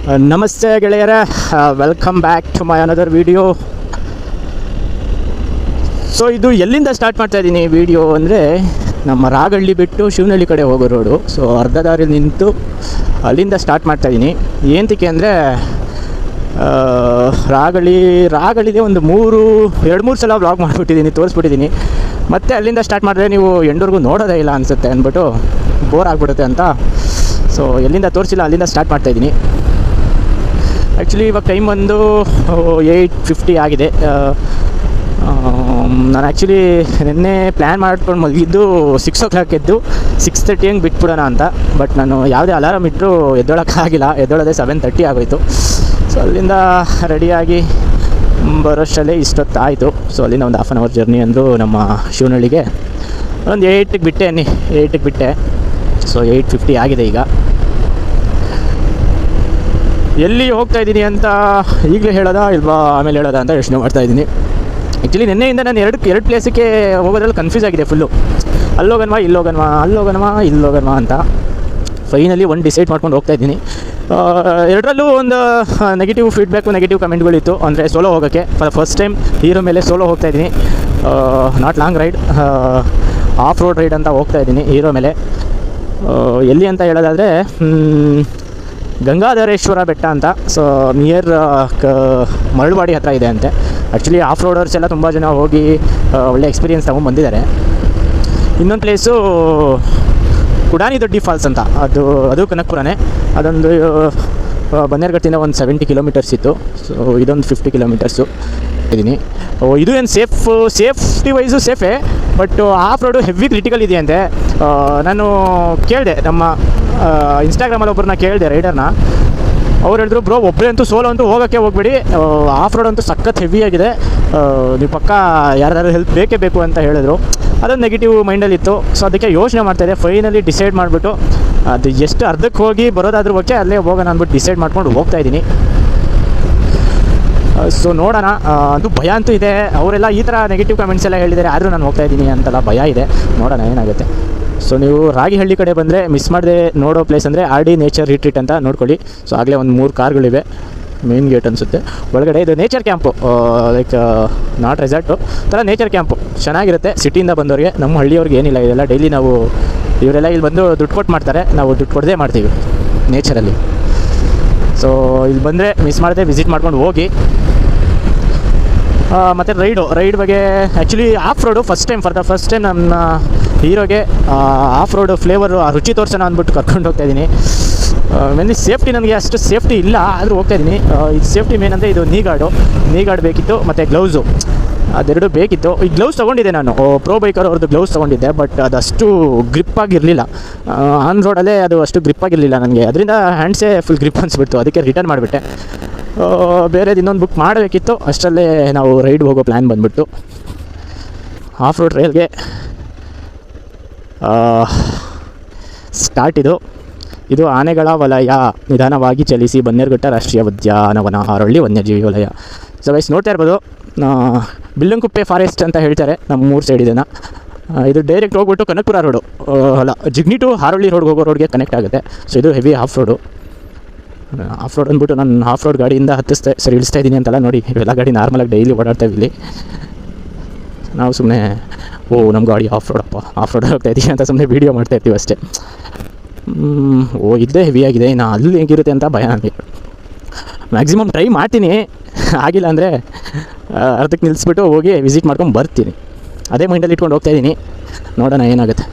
ನಮಸ್ತೆ ಗೆಳೆಯರ, welcome back to my another video. So ಇದು ಎಲ್ಲಿಂದ ಸ್ಟಾರ್ಟ್ ಮಾಡ್ತಾ ಇದ್ದೀನಿ ವಿಡಿಯೋ ಅಂದರೆ, ನಮ್ಮ ರಾಗಳ್ಳಿ ಬಿಟ್ಟು ಶಿವನಹಳ್ಳಿ ಕಡೆ ಹೋಗೋ ರೋಡು. ಸೊ ಅರ್ಧ ದಾರಿ ನಿಂತು ಅಲ್ಲಿಂದ ಸ್ಟಾರ್ಟ್ ಮಾಡ್ತಾಯಿದ್ದೀನಿ. ಏನಕ್ಕೆ ಅಂದರೆ ರಾಗಳ್ಳಿಗೆ ಒಂದು 2-3 ಸಲ ವ್ಲಾಗ್ ಮಾಡಿಬಿಟ್ಟಿದ್ದೀನಿ, ತೋರಿಸ್ಬಿಟ್ಟಿದ್ದೀನಿ. ಮತ್ತು ಅಲ್ಲಿಂದ ಸ್ಟಾರ್ಟ್ ಮಾಡಿದ್ರೆ ನೀವು ಎಂಡವರೆಗೂ ನೋಡೋದೇ ಇಲ್ಲ ಅನಿಸುತ್ತೆ ಅಂದ್ಬಿಟ್ಟು ಬೋರ್ ಆಗಿಬಿಡುತ್ತೆ ಅಂತ. ಸೊ ಎಲ್ಲಿಂದ ತೋರಿಸಿಲ್ಲ ಅಲ್ಲಿಂದ ಸ್ಟಾರ್ಟ್ ಮಾಡ್ತಾಯಿದ್ದೀನಿ. ಆ್ಯಕ್ಚುಲಿ ಇವಾಗ ಟೈಮ್ ಒಂದು 8:50 ಆಗಿದೆ. ನಾನು ಆ್ಯಕ್ಚುಲಿ ನಿನ್ನೆ ಪ್ಲ್ಯಾನ್ ಮಾಡ್ಕೊಂಡು ಮಲಗಿದ್ದು 6 o'clock ಎದ್ದು 6:30 ಹಂಗೆ ಬಿಟ್ಬಿಡೋಣ ಅಂತ. ಬಟ್ ನಾನು ಯಾವುದೇ ಅಲಾರಾಮ್ ಇಟ್ಟರು ಎದ್ದೊಳಕ್ಕಾಗಿಲ್ಲ, ಎದ್ದೊಳೋದೇ 7:30 ಆಗೋಯಿತು. ಸೊ ಅಲ್ಲಿಂದ ರೆಡಿಯಾಗಿ ಬರೋಷ್ಟಲ್ಲೇ ಇಷ್ಟೊತ್ತಾಯಿತು. ಸೊ ಅಲ್ಲಿಂದ ಒಂದು ಹಾಫ್ ಆನ್ ಅವರ್ ಜರ್ನಿ ಅಂದರು ನಮ್ಮ ಶಿವನಹಳ್ಳಿಗೆ. ಒಂದು 8ಕ್ಕೆ ಬಿಟ್ಟೆ. ಸೊ 8:50 ಆಗಿದೆ ಈಗ. ಎಲ್ಲಿ ಹೋಗ್ತಾ ಇದ್ದೀನಿ ಅಂತ ಈಗಲೇ ಹೇಳೋದಾ ಇಲ್ವಾ ಆಮೇಲೆ ಹೇಳೋದಾ ಅಂತ ಯೋಚನೆ ಮಾಡ್ತಾಯಿದ್ದೀನಿ. ಆ್ಯಕ್ಚುಲಿ ನಿನ್ನೆಯಿಂದ ನಾನು ಎರಡು ಪ್ಲೇಸಿಗೆ ಹೋಗೋದ್ರಲ್ಲಿ ಕನ್ಫ್ಯೂಸ್ ಆಗಿದೆ ಫುಲ್ಲು. ಅಲ್ಲೋಗನ್ವಾ ಅಂತ ಫೈನಲಿ ಒಂದು ಡಿಸೈಡ್ ಮಾಡ್ಕೊಂಡು ಹೋಗ್ತಾಯಿದ್ದೀನಿ. ಎರಡರಲ್ಲೂ ಒಂದು ನೆಗೆಟಿವ್ ಫೀಡ್ಬ್ಯಾಕು, ನೆಗೆಟಿವ್ ಕಮೆಂಟ್ಗಳಿತ್ತು. ಅಂದರೆ ಸೋಲೋ ಹೋಗೋಕ್ಕೆ ಫಸ್ಟ್ ಟೈಮ್ ಹೀರೋ ಮೇಲೆ ಸೋಲೋ ಹೋಗ್ತಾಯಿದ್ದೀನಿ. Not long ride, off road ride ಅಂತ ಹೋಗ್ತಾಯಿದ್ದೀನಿ ಹೀರೋ ಮೇಲೆ. ಎಲ್ಲಿ ಅಂತ ಹೇಳೋದಾದರೆ ಗಂಗಾಧರೇಶ್ವರ ಬೆಟ್ಟ ಅಂತ. ಸೊ ನಿಯರ್ ಮರಳುವಾಡಿ ಹತ್ರ ಇದೆ ಅಂತೆ. ಆ್ಯಕ್ಚುಲಿ ಆಫ್ ರೋಡರ್ಸ್ ಎಲ್ಲ ತುಂಬ ಜನ ಹೋಗಿ ಒಳ್ಳೆ ಎಕ್ಸ್ಪೀರಿಯೆನ್ಸ್ ತೊಗೊಂಡ್ಬಂದಿದ್ದಾರೆ. ಇನ್ನೊಂದು ಪ್ಲೇಸು ಕುಡಾನಿ ದೊಡ್ಡಿ ಫಾಲ್ಸ್ ಅಂತ, ಅದು ಕನಕಪುರನೇ. ಅದೊಂದು ಬನ್ನೇರುಘಟ್ಟದಿಂದ ಒಂದು 70 ಕಿಲೋಮೀಟರ್ಸ್ ಇತ್ತು. ಸೊ ಇದೊಂದು 50 ಕಿಲೋಮೀಟರ್ಸು ಇದ್ದೀನಿ. ಇದು ಏನು ಸೇಫ್ಟಿ ವೈಸು ಸೇಫೇ, but off road heavy critical ಇದೆಯಂತೆ. ನಾನು ಕೇಳಿದೆ, ನಮ್ಮ ಇನ್ಸ್ಟಾಗ್ರಾಮಲ್ಲಿ ಒಬ್ಬರನ್ನ ಕೇಳಿದೆ, ರೈಡರ್ನ. ಅವ್ರು ಹೇಳಿದ್ರು, ಬ್ರೋ ಒಬ್ಬರೇ ಅಂತೂ ಸೋಲೋ ಅಂತೂ ಹೋಗೋಕ್ಕೆ ಹೋಗ್ಬೇಡಿ, ಆಫ್ ರೋಡ್ ಅಂತೂ ಸಖತ್ ಹೆವಿಯಾಗಿದೆ, ನೀವು ಪಕ್ಕ ಯಾರ್ದಾರು ಹೆಲ್ಪ್ ಬೇಕೇ ಬೇಕು ಅಂತ ಹೇಳಿದ್ರು. ಅದೊಂದು ನೆಗೆಟಿವ್ ಮೈಂಡಲ್ಲಿತ್ತು. ಸೊ ಅದಕ್ಕೆ ಯೋಚನೆ ಮಾಡ್ತಾಯಿದ್ದೆ. ಫೈನಲಿ ಡಿಸೈಡ್ ಮಾಡಿಬಿಟ್ಟು ಅದು ಎಷ್ಟು ಅರ್ಧಕ್ಕೆ ಹೋಗಿ ಬರೋದಾದ್ರೂ ಓಕೆ, ಅಲ್ಲೇ ಹೋಗೋಣ ಅಂದ್ಬಿಟ್ಟು ಡಿಸೈಡ್ ಮಾಡ್ಕೊಂಡು ಹೋಗ್ತಾಯಿದ್ದೀನಿ. ಸೊ ನೋಡೋಣ. ಅದು ಭಯ ಅಂತೂ ಇದೆ. ಅವರೆಲ್ಲ ಈ ಥರ ನೆಗೆಟಿವ್ ಕಮೆಂಟ್ಸ್ ಎಲ್ಲ ಹೇಳಿದ್ದಾರೆ, ಆದರೂ ನಾನು ಹೋಗ್ತಾಯಿದ್ದೀನಿ ಅಂತೆಲ್ಲ ಭಯ ಇದೆ. ನೋಡೋಣ ಏನಾಗುತ್ತೆ. ಸೊ ನೀವು ರಾಗಿಹಳ್ಳಿ ಕಡೆ ಬಂದರೆ ಮಿಸ್ ಮಾಡದೆ ನೋಡೋ ಪ್ಲೇಸ್ ಅಂದರೆ RD ನೇಚರ್ ರಿಟ್ರೀಟ್ ಅಂತ ನೋಡ್ಕೊಳ್ಳಿ. ಸೊ ಆಗಲೇ ಒಂದು 3 ಕಾರ್ಗಳಿವೆ, ಮೇನ್ ಗೇಟ್ ಅನಿಸುತ್ತೆ. ಒಳಗಡೆ ಇದು nature camp, like not resort ಥರ ನೇಚರ್ ಕ್ಯಾಂಪು. ಚೆನ್ನಾಗಿರುತ್ತೆ ಸಿಟಿಯಿಂದ ಬಂದವ್ರಿಗೆ. ನಮ್ಮ ಹಳ್ಳಿಯವ್ರಿಗೆ ಏನಿಲ್ಲ, ಇದೆಲ್ಲ ಡೈಲಿ ನಾವು ಇವರೆಲ್ಲ ಇಲ್ಲಿ ಬಂದು ದುಡ್ಡು ಕೊಟ್ಟು ಮಾಡ್ತಾರೆ, ನಾವು ದುಡ್ಡು ಕೊಡದೇ ಮಾಡ್ತೀವಿ ನೇಚರಲ್ಲಿ. ಸೊ ಇಲ್ಲಿ ಬಂದರೆ ಮಿಸ್ ಮಾಡದೆ ವಿಸಿಟ್ ಮಾಡ್ಕೊಂಡು ಹೋಗಿ. ಮತ್ತು ರೈಡ್ ಬಗ್ಗೆ actually of road for the first time ನನ್ನ ಹೀರೋಗೆ ಆಫ್ ರೋಡು ಫ್ಲೇವರು, ಆ ರುಚಿ ತೋರಿಸೋಣ ಅಂದ್ಬಿಟ್ಟು ಕರ್ಕೊಂಡು ಹೋಗ್ತಾಯಿದ್ದೀನಿ. ಮೇನ್ಲಿ ಸೇಫ್ಟಿ ನನಗೆ ಅಷ್ಟು ಸೇಫ್ಟಿ ಇಲ್ಲ, ಆದರೂ ಹೋಗ್ತಾಯಿದ್ದೀನಿ. ಇದು ಸೇಫ್ಟಿ ಮೇನ್ ಅಂದರೆ ಇದು ನೀ ಗಾರ್ಡ್ ಬೇಕಿತ್ತು, ಮತ್ತು ಗ್ಲೌಸು ಅದೆರಡು ಬೇಕಿತ್ತು. ಈ ಗ್ಲೌಸ್ ತೊಗೊಂಡಿದ್ದೆ ನಾನು, ಪ್ರೋ ಬೈಕರ್ ಅವ್ರದ್ದು ಗ್ಲೌಸ್ ತೊಗೊಂಡಿದ್ದೆ. ಬಟ್ ಅದಷ್ಟು ಗ್ರಿಪ್ಪಾಗಿರಲಿಲ್ಲ. ಆನ್ ರೋಡಲ್ಲೇ ಅದು ಅಷ್ಟು ಗ್ರಿಪ್ಪಾಗಿರಲಿಲ್ಲ ನನಗೆ. ಅದರಿಂದ ಹ್ಯಾಂಡ್ಸೇ ಫುಲ್ ಗ್ರಿಪ್ ಅನಿಸ್ಬಿಡ್ತು. ಅದಕ್ಕೆ ರಿಟರ್ನ್ ಮಾಡಿಬಿಟ್ಟೆ. ಬೇರೆದು ಇನ್ನೊಂದು ಬುಕ್ ಮಾಡಬೇಕಿತ್ತು. ಅಷ್ಟರಲ್ಲೇ ನಾವು ರೈಡ್ ಹೋಗೋ ಪ್ಲ್ಯಾನ್ ಬಂದುಬಿಟ್ಟು ಆಫ್ ರೋಡ್ ರೈಲ್ಗೆ ಸ್ಟಾರ್ಟ್. ಇದು ಆನೆಗಳ ವಲಯ, ನಿಧಾನವಾಗಿ ಚಲಿಸಿ ಬನ್ನೇರುಘಟ್ಟ ರಾಷ್ಟ್ರೀಯ ಉದ್ಯಾನವನ, ಹಾರೋಳ್ಳಿ ವನ್ಯಜೀವಿ ವಲಯ. ಸೊ ಗೈಸ್ ನೋಡ್ತಾ ಇರ್ಬೋದು, ಬಿಲ್ಲಂಕುಪ್ಪೆ ಫಾರೆಸ್ಟ್ ಅಂತ ಹೇಳ್ತಾರೆ ನಮ್ಮ ಊರು ಸೈಡ್ ಇದನ್ನು. ಇದು ಡೈರೆಕ್ಟ್ ಹೋಗ್ಬಿಟ್ಟು ಕನಕಪುರ ರೋಡು, ಜಿಗ್ನಿ ಟು ಹಾರೋಳ್ಳಿ ರೋಡ್ಗೆ ಹೋಗೋ ರೋಡ್ಗೆ ಕನೆಕ್ಟ್ ಆಗುತ್ತೆ. ಸೊ ಇದು ಹೆವಿ ಆಫ್ ರೋಡ್ ಅಂದ್ಬಿಟ್ಟು ನಾನು ಆಫ್ ರೋಡ್ ಗಾಡಿಯಿಂದ ಇಳಿಸ್ತಾ ಇದ್ದೀನಿ ಅಂತಲ್ಲ. ನೋಡಿ, ಇವೆಲ್ಲ ಗಾಡಿ ನಾರ್ಮಲಾಗಿ ಡೈಲಿ ಓಡಾಡ್ತೇವೆ ಇಲ್ಲಿ. ನಾವು ಸುಮ್ಮನೆ ನಮ್ಮ ಗಾಡಿ ಆಫ್ ರೋಡ್ ಹೋಗ್ತಾ ಇದ್ದೀವಿ ಅಂತ ಸುಮ್ಮನೆ ವೀಡಿಯೋ ಮಾಡ್ತಾ ಇರ್ತೀವಿ ಅಷ್ಟೇ. ಇದ್ದೇ ಹೆವಿಯಾಗಿದೆ. ಇನ್ನು ಅಲ್ಲಿ ಹೆಂಗಿರುತ್ತೆ ಅಂತ ಭಯ ನನಗೆ. ಮ್ಯಾಕ್ಸಿಮಮ್ ಟ್ರೈ ಮಾಡ್ತೀನಿ, ಆಗಿಲ್ಲ ಅಂದರೆ ಅರ್ಧಕ್ಕೆ ನಿಲ್ಲಿಸ್ಬಿಟ್ಟು ಹೋಗಿ ವಿಸಿಟ್ ಮಾಡ್ಕೊಂಡು ಬರ್ತೀನಿ. ಅದೇ ಮೈಂಡಲ್ಲಿ ಇಟ್ಕೊಂಡು ಹೋಗ್ತಾಯಿದ್ದೀನಿ. ನೋಡೋಣ ಏನಾಗುತ್ತೆ.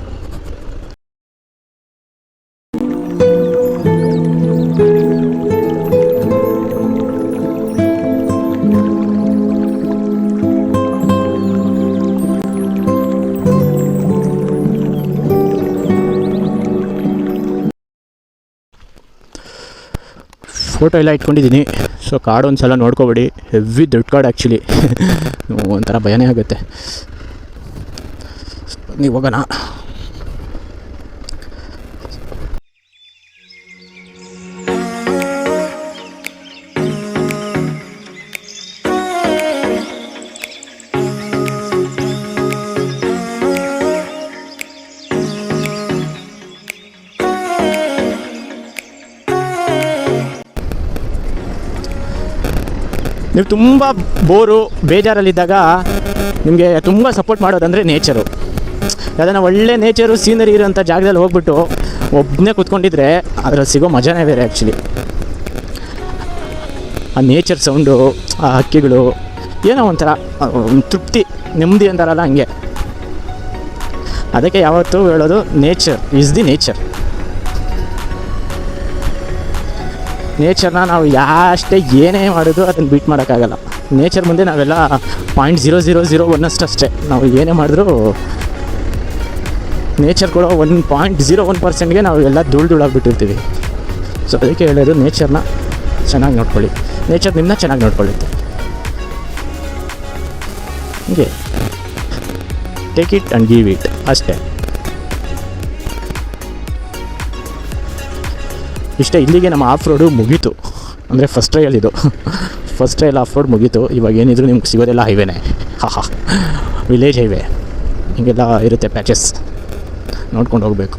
ಫೋಟೋ ಎಲ್ಲ ಇಟ್ಕೊಂಡಿದ್ದೀನಿ. ಸೊ ಕಾರ್ಡ್ ಒಂದು ಸಲ ನೋಡ್ಕೊಬೇಡಿ, ಹೆವಿ ದೊಡ್ಡ ಕಾರ್ಡ್ ಆ್ಯಕ್ಚುಲಿ. ಒಂಥರ ಭಯನೇ ಆಗುತ್ತೆ. ನೀವು ಹೋಗೋಣ. ನೀವು ತುಂಬ ಬೋರು ಬೇಜಾರಲ್ಲಿದ್ದಾಗ ನಿಮಗೆ ತುಂಬ ಸಪೋರ್ಟ್ ಮಾಡೋದಂದರೆ ನೇಚರು. ಯಾವುದನ್ನ ಒಳ್ಳೆ ನೇಚರು ಸೀನರಿ ಇರೋಂಥ ಜಾಗದಲ್ಲಿ ಹೋಗ್ಬಿಟ್ಟು ಒಬ್ಬನೇ ಕೂತ್ಕೊಂಡಿದ್ರೆ ಅದರಲ್ಲಿ ಸಿಗೋ ಮಜಾನೇ ಬೇರೆ ಆ್ಯಕ್ಚುಲಿ. ಆ ನೇಚರ್ ಸೌಂಡು, ಆ ಹಕ್ಕಿಗಳು, ಏನೋ ಒಂಥರ ತೃಪ್ತಿ, ನೆಮ್ಮದಿ ಅಂತಾರಲ್ಲ ಹಂಗೆ. ಅದಕ್ಕೆ ಯಾವತ್ತೂ ಹೇಳೋದು ನೇಚರ್ ಈಸ್ ದಿ ನೇಚರ್. ನೇಚರ್ನ ನಾವು ಅಷ್ಟೇ ಏನೇ ಮಾಡೋದು ಅದನ್ನು ಬೀಟ್ ಮಾಡೋಕ್ಕಾಗಲ್ಲ. ನೇಚರ್ ಮುಂದೆ ನಾವೆಲ್ಲ 0.0001 ಅಷ್ಟೇ. ನಾವು ಏನೇ ಮಾಡಿದ್ರೂ ನೇಚರ್ ಕೊಡೋ 1.01%ಗೆ ನಾವು ಎಲ್ಲ ಧೂಳಾಗ್ಬಿಟ್ಟಿರ್ತೀವಿ. ಸೊ ಅದಕ್ಕೆ ಹೇಳೋದು ನೇಚರ್ನ ಚೆನ್ನಾಗಿ ನೋಡ್ಕೊಳ್ಳಿ, ನೇಚರ್ ನಿಮ್ಮನ್ನ ಚೆನ್ನಾಗಿ ನೋಡ್ಕೊಳ್ಳುತ್ತೆ. ಹೀಗೆ take it and give it ಅಷ್ಟೇ. ಇಷ್ಟೇ, ಇಲ್ಲಿಗೆ ನಮ್ಮ ಆಫ್ ರೋಡು ಮುಗೀತು. ಅಂದರೆ ಫಸ್ಟ್ ಟ್ರಯಲ್ ಆಫ್ ರೋಡ್ ಮುಗೀತು. ಇವಾಗ ಏನಿದ್ರು ನಿಮ್ಗೆ ಸಿಗೋದೆಲ್ಲ ಹೈವೇನೇ. ವಿಲೇಜ್ ಹೈವೇ ಹೀಗೆಲ್ಲ ಇರುತ್ತೆ, ಪ್ಯಾಚಸ್ ನೋಡ್ಕೊಂಡು ಹೋಗಬೇಕು.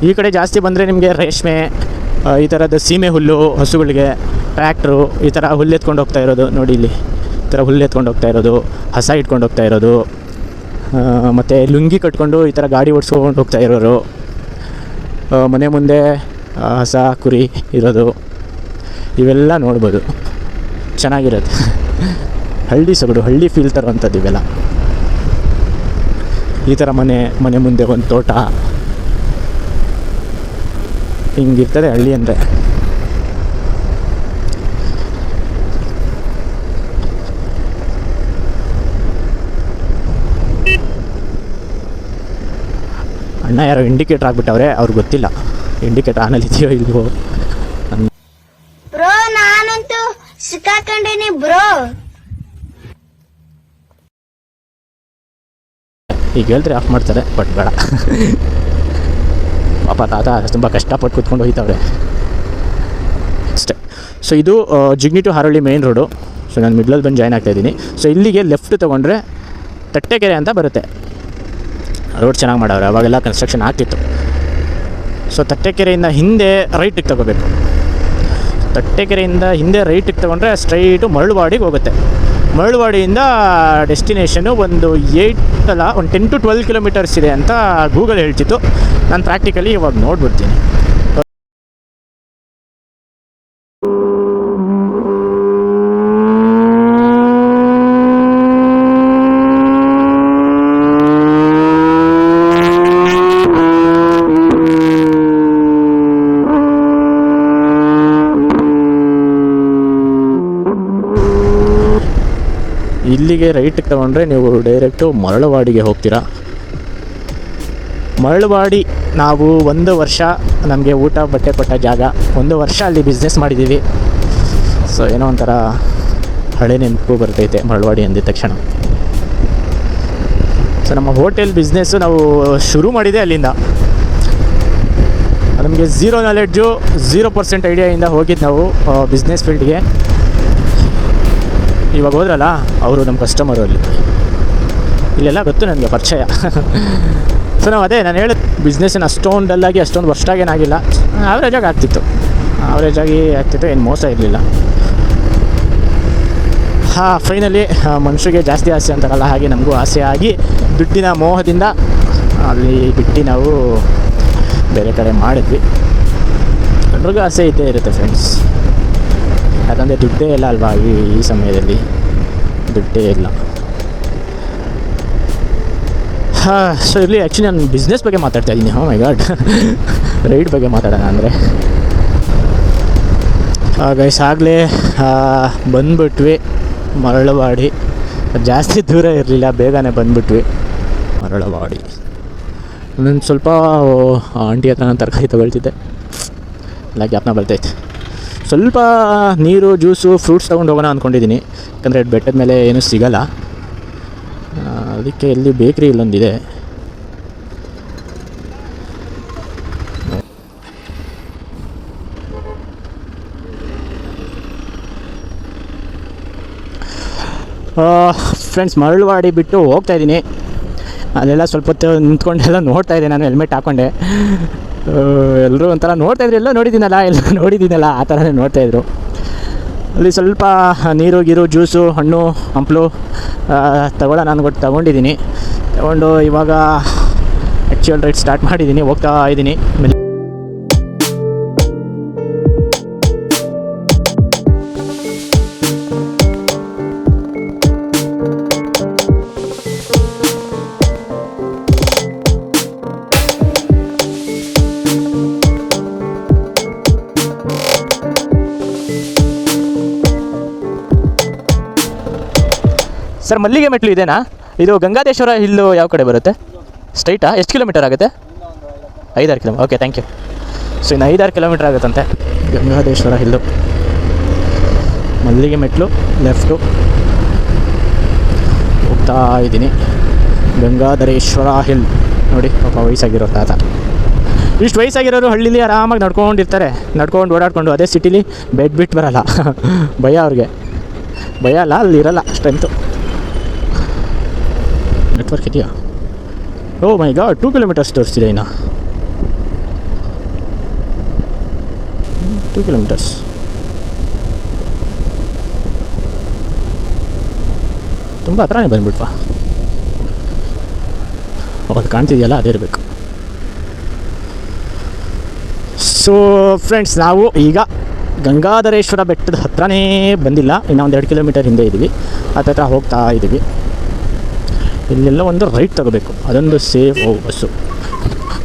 ಈ ಕಡೆ ಜಾಸ್ತಿ ಬಂದರೆ ನಿಮಗೆ ರೇಷ್ಮೆ, ಈ ಥರದ ಸೀಮೆ ಹುಲ್ಲು ಹಸುಗಳಿಗೆ, ಟ್ರ್ಯಾಕ್ಟ್ರು ಈ ಥರ ಹುಲ್ಲು ಎತ್ಕೊಂಡು ಹೋಗ್ತಾ ಇರೋದು ನೋಡಿ. ಇಲ್ಲಿ ಈ ಥರ ಹುಲ್ಲು ಎತ್ಕೊಂಡು ಹೋಗ್ತಾ ಇರೋದು, ಹಸ ಇಟ್ಕೊಂಡು ಹೋಗ್ತಾ ಇರೋದು, ಮತ್ತು ಲುಂಗಿ ಕಟ್ಕೊಂಡು ಈ ಥರ ಗಾಡಿ ಓಡಿಸ್ಕೊಂಡು ಹೋಗ್ತಾ ಇರೋರು, ಮನೆ ಮುಂದೆ ಹಸ ಕುರಿ ಇರೋದು, ಇವೆಲ್ಲ ನೋಡ್ಬೋದು. ಚೆನ್ನಾಗಿರುತ್ತೆ. ಹಳ್ಳಿ ಸೊಗಡು, ಹಳ್ಳಿ ಫೀಲ್ ತರುವಂಥದ್ದು ಇವೆಲ್ಲ. ಈ ಥರ ಮನೆ ಮುಂದೆ ಒಂದು ತೋಟ ಹಿಂಗಿರ್ತದೆ ಹಳ್ಳಿ ಅಂದರೆ. ಅಣ್ಣ ಯಾರೋ ಇಂಡಿಕೇಟರ್ ಆಗಿಬಿಟ್ಟವ್ರೆ, ಅವ್ರಿಗೆ ಗೊತ್ತಿಲ್ಲ ಇಂಡಿಕೇಟರ್ ಆನಲ್ಲಿ ಇದೆಯೋ ಇಲ್ವೋ. ಬ್ರೋ ನಾನಂತೂ ಸಿಕ್ಕಾಕೊಂಡಿನಿ ಬ್ರೋ. ಈಗ ಹೇಳ್ತಾರೆ ಆಫ್ ಮಾಡ್ತಾರೆ, ಬಟ್ ಬೇಡ. ಪಾಪ ತಾತ ತುಂಬ ಕಷ್ಟಪಟ್ಟು ಕೂತ್ಕೊಂಡು ಹೋಗ್ತಾವ್ರೆ ಅಷ್ಟೇ. ಸೊ ಇದು Jigani to Harohalli main road. So ನಾನು ಮಿಡ್ಲಲ್ಲಿ ಬಂದು ಜಾಯ್ನ್ ಆಗ್ತಾಯಿದ್ದೀನಿ. ಸೊ ಇಲ್ಲಿಗೆ ಲೆಫ್ಟ್ ತೊಗೊಂಡ್ರೆ ತಟ್ಟೆಕೆರೆ ಅಂತ ಬರುತ್ತೆ. ರೋಡ್ ಚೆನ್ನಾಗಿ ಮಾಡವ್ರೆ, ಅವಾಗೆಲ್ಲ ಕನ್ಸ್ಟ್ರಕ್ಷನ್ ಆಗ್ತಿತ್ತು. ಸೊ ತಟ್ಟೆಕೆರೆಯಿಂದ ಹಿಂದೆ ರೈಟಿಗೆ ತೊಗೋಬೇಕು. ತಟ್ಟೆಕೆರೆಯಿಂದ ಹಿಂದೆ ರೈಟಿಗೆ ತೊಗೊಂಡ್ರೆ ಸ್ಟ್ರೈಟು ಮರಳುವಾಡಿಗೆ ಹೋಗುತ್ತೆ. ಮರಳುವಾಡಿಯಿಂದ ಡೆಸ್ಟಿನೇಷನು ಒಂದು 10 to 12 ಕಿಲೋಮೀಟರ್ಸ್ ಇದೆ ಅಂತ ಗೂಗಲ್ ಹೇಳ್ತಿತ್ತು. ನಾನು ಪ್ರಾಕ್ಟಿಕಲಿ ಇವಾಗ ನೋಡ್ಬಿಡ್ತೀನಿ. ಇಲ್ಲಿಗೆ ರೈಟಿಗೆ ತೊಗೊಂಡ್ರೆ ನೀವು ಡೈರೆಕ್ಟು ಮರಳುವಾಡಿಗೆ ಹೋಗ್ತೀರಾ. ಮರಳುವಾಡಿ ನಾವು 1 ವರ್ಷ ನಮಗೆ ಊಟ ಬಟ್ಟೆ ಕೊಟ್ಟ ಜಾಗ. 1 ವರ್ಷ ಅಲ್ಲಿ ಬಿಸ್ನೆಸ್ ಮಾಡಿದ್ದೀವಿ. ಸೊ ಏನೋ ಒಂಥರ ಹಳೆ ನೆನಪು ಬರ್ತೈತೆ ಮರಳುವಾಡಿ ಅಂದಿದ ತಕ್ಷಣ. ಸೊ ನಮ್ಮ ಹೋಟೆಲ್ ಬಿಸ್ನೆಸ್ಸು ನಾವು ಶುರು ಮಾಡಿದೆ ಅಲ್ಲಿಂದ. ನಮಗೆ 0 ನಾಲೆಡ್ಜು 0% ಐಡಿಯಾಯಿಂದ ಹೋಗಿದ್ದು ನಾವು ಬಿಸ್ನೆಸ್ ಫೀಲ್ಡ್ಗೆ. ಇವಾಗ ಹೋದ್ರಲ್ಲ ಅವರು ನಮ್ಮ ಕಸ್ಟಮರು ಅಲ್ಲಿ. ಇಲ್ಲೆಲ್ಲ ಗೊತ್ತು ನನಗೆ ಪರಿಚಯ. ಸೊ ನಾವು ನಾನು ಹೇಳಿದ ಬಿಸ್ನೆಸ್ಸನ್ನು ಅಷ್ಟೊಂದು ಡಲ್ಲಾಗಿ ಅಷ್ಟೊಂದು ವರ್ಷಾಗೇನಾಗಿಲ್ಲ, ಆವ್ರೇಜಾಗಿ ಆಗ್ತಿತ್ತು. ಏನು ಮೋಸ ಇರಲಿಲ್ಲ. ಫೈನಲಿ ಮನುಷ್ಯರಿಗೆ ಜಾಸ್ತಿ ಆಸೆ ಅಂತಾರಲ್ಲ, ಹಾಗೆ ನಮಗೂ ಆಸೆ ಆಗಿ ದುಡ್ಡಿನ ಮೋಹದಿಂದ ಅಲ್ಲಿ ಬಿಟ್ಟು ನಾವು ಬೇರೆ ಕಡೆ ಮಾಡಿದ್ವಿ. ಎಲ್ರಿಗೂ ಆಸೆ ಇದ್ದೇ ಇರುತ್ತೆ ಫ್ರೆಂಡ್ಸ್, ಯಾಕಂದರೆ ದುಡ್ಡೇ ಇಲ್ಲ ಅಲ್ವಾ. ಈ ಸಮಯದಲ್ಲಿ ದುಡ್ಡೇ ಇಲ್ಲ. ಸೊ ಇಲ್ಲಿ ಆ್ಯಕ್ಚುಲಿ ನಾನು ಬಿಸ್ನೆಸ್ ಬಗ್ಗೆ ಮಾತಾಡ್ತಾ ಇದ್ದೀನಿ. ಮೈ ಗಾಡ್, ರೈಡ್ ಬಗ್ಗೆ ಮಾತಾಡೋಣ ಅಂದರೆ ಗೈಸ್ ಆಗಲೇ ಬಂದುಬಿಟ್ವಿ ಮರಳುವಾಡಿ. ಜಾಸ್ತಿ ದೂರ ಇರಲಿಲ್ಲ, ಬೇಗನೆ ಬಂದುಬಿಟ್ವಿ ಮರಳುವಾಡಿ. ನಾನು ಸ್ವಲ್ಪ ಆಂಟಿ ಹತ್ರ ನಾನು ತರಕಾರಿ ತೊಗೊಳ್ತಿದ್ದೆ, ಎಲ್ಲ ಜ್ಞಾಪನ ಬರ್ತೈತೆ. ಸ್ವಲ್ಪ ನೀರು, ಜ್ಯೂಸು, ಫ್ರೂಟ್ಸ್ ತೊಗೊಂಡು ಹೋಗೋಣ ಅಂದ್ಕೊಂಡಿದ್ದೀನಿ. ಯಾಕಂದರೆ ಬೆಟ್ಟದ ಮೇಲೆ ಏನೂ ಸಿಗೋಲ್ಲ. ಅದಕ್ಕೆ ಇಲ್ಲಿ ಬೇಕ್ರಿ ಇಲ್ಲೊಂದಿದೆ. ಫ್ರೆಂಡ್ಸ್ ಮರಳುವಾಡಿ ಬಿಟ್ಟು ಹೋಗ್ತಾಯಿದ್ದೀನಿ. ಅಲ್ಲೆಲ್ಲ ಸ್ವಲ್ಪ ಹೊತ್ತು ನಿಂತ್ಕೊಂಡೆಲ್ಲ ನೋಡ್ತಾ ಇದ್ದೆ, ನಾನು ಹೆಲ್ಮೆಟ್ ಹಾಕ್ಕೊಂಡೆ. ಎಲ್ಲರೂ ಒಂಥರ ನೋಡ್ತಾಯಿದ್ರು, ಎಲ್ಲ ನೋಡಿದ್ದೀನಲ್ಲ ಆ ಥರನೇ ನೋಡ್ತಾಯಿದ್ರು. ಅಲ್ಲಿ ಸ್ವಲ್ಪ ನೀರು ಗೀರು ಜ್ಯೂಸು ಹಣ್ಣು ಹಂಪಲು ತಗೊಳ್ಳೋಣ ಅಂದ್ಬಿಟ್ಟು ತೊಗೊಂಡಿದ್ದೀನಿ. ತೊಗೊಂಡು ಇವಾಗ ಆ್ಯಕ್ಚುಯಲ್ ರೈಡ್ ಸ್ಟಾರ್ಟ್ ಮಾಡಿದ್ದೀನಿ, ಹೋಗ್ತಾ ಇದ್ದೀನಿ. ಸರ್, ಮಲ್ಲಿಗೆ ಮೆಟ್ಲು ಇದೆನಾ? ಇದು ಗಂಗಾಧರೇಶ್ವರ ಹಿಲ್ಲು ಯಾವ ಕಡೆ ಬರುತ್ತೆ? ಸ್ಟ್ರೈಟಾ? ಎಷ್ಟು ಕಿಲೋಮೀಟರ್ ಆಗುತ್ತೆ? 5-6 kilometre. Okay, thank you. So ಇನ್ನು 5-6 ಕಿಲೋಮೀಟರ್ ಆಗುತ್ತಂತೆ ಗಂಗಾಧರೇಶ್ವರ ಹಿಲ್ಲು. ಮಲ್ಲಿಗೆ ಮೆಟ್ಲು ಲೆಫ್ಟು ಹೋಗ್ತಾ ಇದ್ದೀನಿ. ಗಂಗಾಧರೇಶ್ವರ ಹಿಲ್ ನೋಡಿ, ಪಾಪ ವಯಸ್ಸಾಗಿರೋ ತಾತ. ಇಷ್ಟು ವಯಸ್ಸಾಗಿರೋರು ಹಳ್ಳಿಲಿ ಆರಾಮಾಗಿ ನಡ್ಕೊಂಡಿರ್ತಾರೆ, ನಡ್ಕೊಂಡು ಓಡಾಡ್ಕೊಂಡು. ಅದೇ ಸಿಟಿಲಿ ಬೆಡ್ ಬಿಟ್ಟು ಬರೋಲ್ಲ, ಭಯ ಅವ್ರಿಗೆ. ಭಯ ಅಲ್ಲ, ಅಲ್ಲಿ ಇರೋಲ್ಲ ಸ್ಟ್ರೆಂತು. ನೆಟ್ವರ್ಕ್ ಇದೆಯಾ? ಓ ಮೈ ಗಾಡ್, 2 ಕಿಲೋಮೀಟರ್ಸ್ ತೋರಿಸ್ತಿದೆ ಇನ್ನು. 2 ಕಿಲೋಮೀಟರ್ಸ್. ತುಂಬ ಹತ್ರನೇ ಬಂದುಬಿಟ್ವಾ? ಅದು ಕಾಣ್ತಿದೆಯಲ್ಲ, ಅದೇ ಇರಬೇಕು. ಸೊ ಫ್ರೆಂಡ್ಸ್, ನಾವು ಈಗ ಗಂಗಾಧರೇಶ್ವರ ಬೆಟ್ಟದ ಹತ್ರನೇ ಬಂದಿಲ್ಲ, ಇನ್ನೂ ಒಂದು 2 ಕಿಲೋಮೀಟರ್ ಹಿಂದೆ ಇದ್ದೀವಿ. ಹತ್ರ ಹೋಗ್ತಾ ಇದ್ದೀವಿ. ಇಲ್ಲೆಲ್ಲ ಒಂದು ರೈಟ್ ತಗೋಬೇಕು, ಅದೊಂದು ಸೇಫ್. ಬಸ್ಸು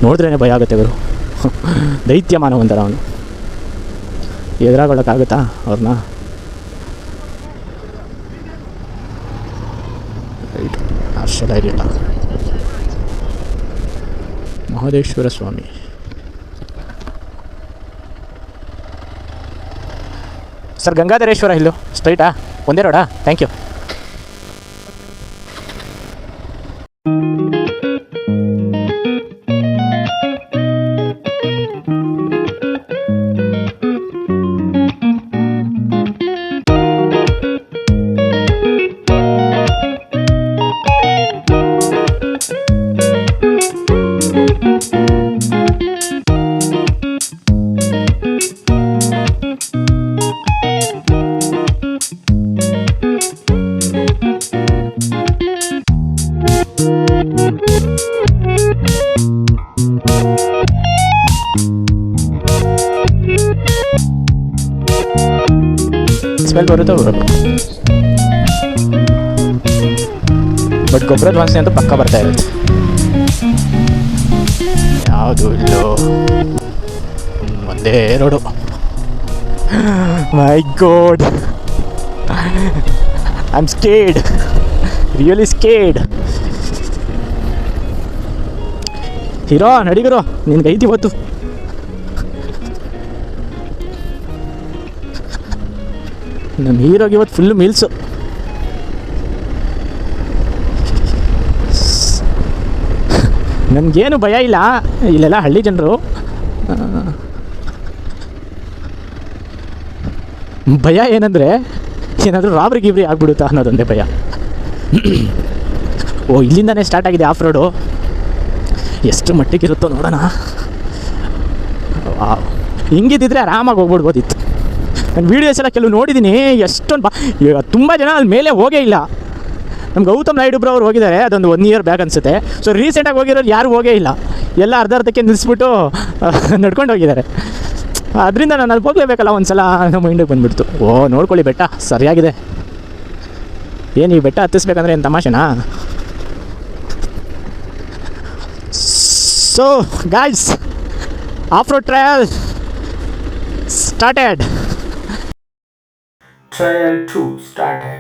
ನೋಡಿದ್ರೇ ಭಯ ಆಗುತ್ತೆ ಗುರು. ದೈತ್ಯ ಮಾನವ ಅಂತಾರೆ ಅವನು. ಎದುರಾಗೊಳ್ಳೋಕ್ಕಾಗುತ್ತಾ ಅವ್ರನ್ನ? ರೈಟ್ ಅಷ್ಟೆಲ್ಲ ಇರಲಿಲ್ಲ. ಮಹದೇಶ್ವರ ಸ್ವಾಮಿ. ಸರ್, ಗಂಗಾಧರೇಶ್ವರ ಹಿಲ್ಲು ಸ್ಟ್ರೈಟಾ? ಒಂದೇ ರೋಡಾ? Thank you. ಸ್ಮೆಲ್ ಬರುತ್ತೆ ಬಟ್ ಗೊಬ್ಬರದ ವಾಸನೆ ಅಂತೂ ಪಕ್ಕ ಬರ್ತಾ ಇರುತ್ತೆ. ಯಾವುದು ಇಲ್ಲೋ, ಒಂದೇ road. My God, I am scared, really scared. Hero ನಡಿಗರೋ, ನಿನ್ಗೆ ಐತಿ ಇವತ್ತು. ನಮ್ಮ ಹೀರೋಗೆ ಇವತ್ತು ಫುಲ್ಲು ಮೀಲ್ಸು. ನಮಗೇನು ಭಯ ಇಲ್ಲ, ಇಲ್ಲೆಲ್ಲ ಹಳ್ಳಿ ಜನರು. ಭಯ ಏನಂದರೆ ಏನಾದರೂ ರಾಬ್ರಿ ಗಿಬ್ರಿ ಆಗ್ಬಿಡುತ್ತಾ ಅನ್ನೋದೊಂದೇ ಭಯ. ಓ, ಇಲ್ಲಿಂದನೇ ಸ್ಟಾರ್ಟ್ ಆಗಿದೆ ಆಫ್ ರೋಡು. ಎಷ್ಟು ಮಟ್ಟಿಗಿರುತ್ತೋ ನೋಡೋಣ. ಹಿಂಗಿದ್ದಿದ್ರೆ ಆರಾಮಾಗಿ ಹೋಗ್ಬಿಡ್ಬೋದಿತ್ತು. ನಾನು ವೀಡಿಯೋಸ್ ಎಲ್ಲ ಕೆಲವು ನೋಡಿದ್ದೀನಿ, ಎಷ್ಟೊಂದು ತುಂಬ ಜನ ಅಲ್ಲಿ ಮೇಲೆ ಹೋಗೇ ಇಲ್ಲ. ನಮ್ಮ ಗೌತಮ್ ನಾಯ್ಡು ಅವ್ರು ಹೋಗಿದ್ದಾರೆ, ಅದೊಂದು 1 ಇಯರ್ ಬ್ಯಾಕ್ ಅನಿಸುತ್ತೆ. ಸೊ ರೀಸೆಂಟಾಗಿ ಹೋಗಿರೋರು ಯಾರೂ ಹೋಗೇ ಇಲ್ಲ, ಎಲ್ಲ ಅರ್ಧಕ್ಕೆ ನಿಲ್ಲಿಸ್ಬಿಟ್ಟು ನಡ್ಕೊಂಡು ಹೋಗಿದ್ದಾರೆ. ಅದರಿಂದ ನಾನು ಅಲ್ಲಿ ಹೋಗಲೇಬೇಕಲ್ಲ ಒಂದು ಸಲ ನಮ್ಮ ಮೈಂಡಿಗೆ ಬಂದುಬಿಡ್ತು. ಓ ನೋಡ್ಕೊಳ್ಳಿ, ಬೆಟ್ಟ ಸರಿಯಾಗಿದೆ. ಏನು ಈ ಬೆಟ್ಟ ಹತ್ತಿಸ್ಬೇಕಂದ್ರೆ ಏನು ತಮಾಷೆನಾ? So guys, off road trail started. Trial 2 started.